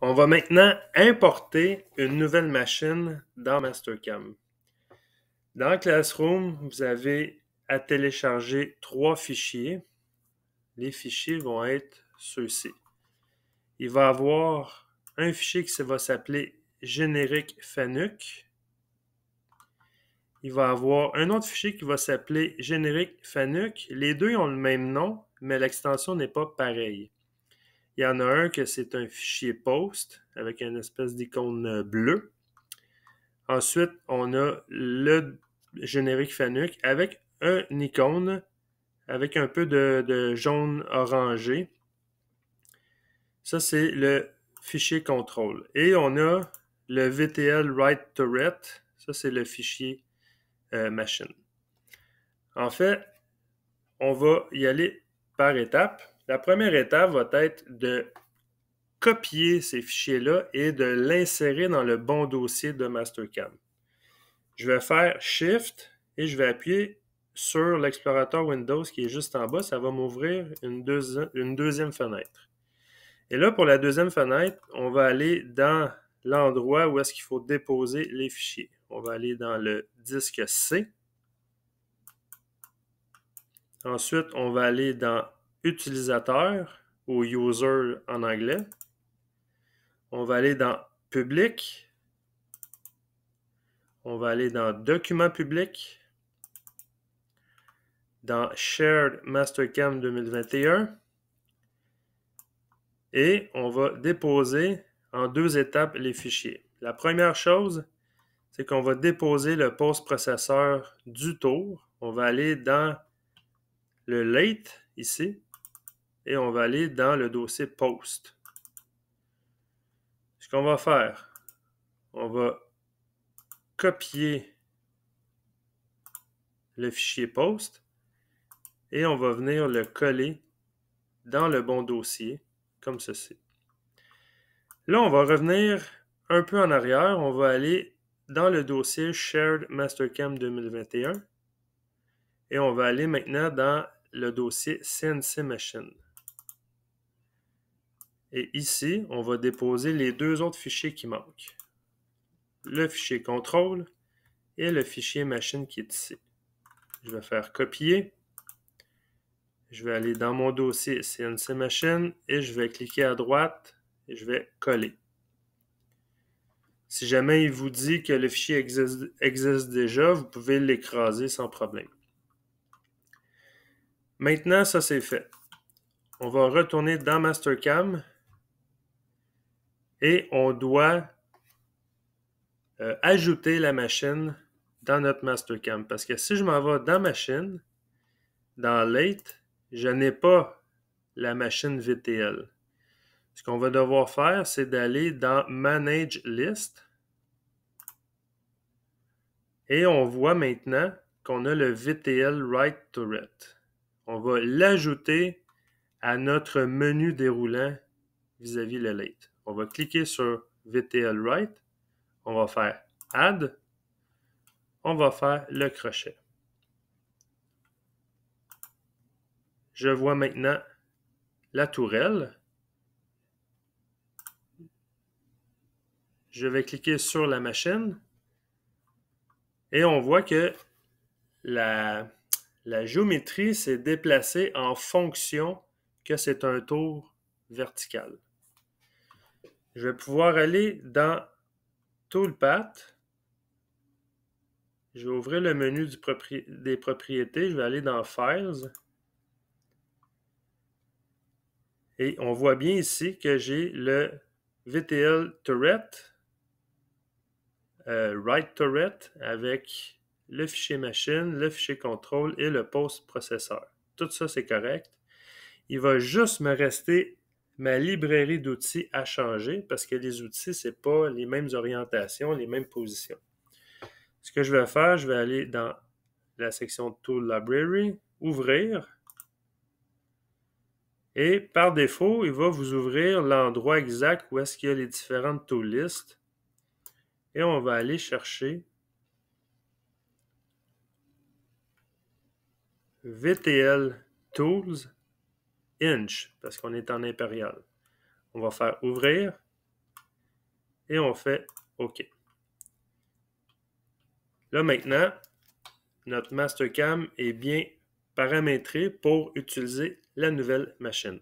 On va maintenant importer une nouvelle machine dans Mastercam. Dans Classroom, vous avez à télécharger 3 fichiers. Les fichiers vont être ceux-ci. Il va y avoir un fichier qui va s'appeler générique FANUC. Il va y avoir un autre fichier qui va s'appeler générique FANUC. Les deux ont le même nom, mais l'extension n'est pas pareille. Il y en a un que c'est un fichier POST avec une espèce d'icône bleue. Ensuite, on a le générique FANUC avec un icône avec un peu de jaune orangé. Ça, c'est le fichier contrôle. Et on a le VTL Write to Ret. Ça, c'est le fichier machine. En fait, on va y aller par étapes. La première étape va être de copier ces fichiers-là et de l'insérer dans le bon dossier de Mastercam. Je vais faire Shift et je vais appuyer sur l'explorateur Windows qui est juste en bas. Ça va m'ouvrir une deuxième fenêtre. Et là, pour la deuxième fenêtre, on va aller dans l'endroit où est-ce qu'il faut déposer les fichiers. On va aller dans le disque C. Ensuite, on va aller dans Utilisateur ou User en anglais. On va aller dans Public. On va aller dans Documents publics. Dans Shared Mastercam 2021. Et on va déposer en 2 étapes les fichiers. La première chose, c'est qu'on va déposer le post-processeur du tour. On va aller dans le late ici et on va aller dans le dossier post. Ce qu'on va faire, on va copier le fichier post et on va venir le coller dans le bon dossier comme ceci. Là, on va revenir un peu en arrière. On va aller dans le dossier Shared Mastercam 2021 et on va aller maintenant dans le dossier CNC Machine. Et ici, on va déposer les 2 autres fichiers qui manquent. Le fichier contrôle et le fichier machine qui est ici. Je vais faire copier. Je vais aller dans mon dossier CNC Machine et je vais cliquer à droite et je vais coller. Si jamais il vous dit que le fichier existe déjà, vous pouvez l'écraser sans problème. Maintenant, ça c'est fait. On va retourner dans Mastercam et on doit ajouter la machine dans notre Mastercam. Parce que si je m'en vais dans Machine, dans Late, je n'ai pas la machine VTL. Ce qu'on va devoir faire, c'est d'aller dans Manage List. Et on voit maintenant qu'on a le VTL Write to Ret. On va l'ajouter à notre menu déroulant vis-à-vis le Late. On va cliquer sur VTL Write. On va faire Add. On va faire le crochet. Je vois maintenant la tourelle. Je vais cliquer sur la machine. Et on voit que la géométrie s'est déplacée en fonction que c'est un tour vertical. Je vais pouvoir aller dans Toolpath. Je vais ouvrir le menu des propriétés. Je vais aller dans Files. Et on voit bien ici que j'ai le VTL Turret, Write Turret avec le fichier machine, le fichier contrôle et le post-processeur. Tout ça, c'est correct. Il va juste me rester ma librairie d'outils à changer parce que les outils, ce n'est pas les mêmes orientations, les mêmes positions. Ce que je vais faire, je vais aller dans la section Tool Library, Ouvrir. Et par défaut, il va vous ouvrir l'endroit exact où est-ce qu'il y a les différentes tool lists. Et on va aller chercher VTL Tools Inch, parce qu'on est en impérial. On va faire Ouvrir. et on fait OK. Là, maintenant, notre Mastercam est bien paramétré pour utiliser la nouvelle machine.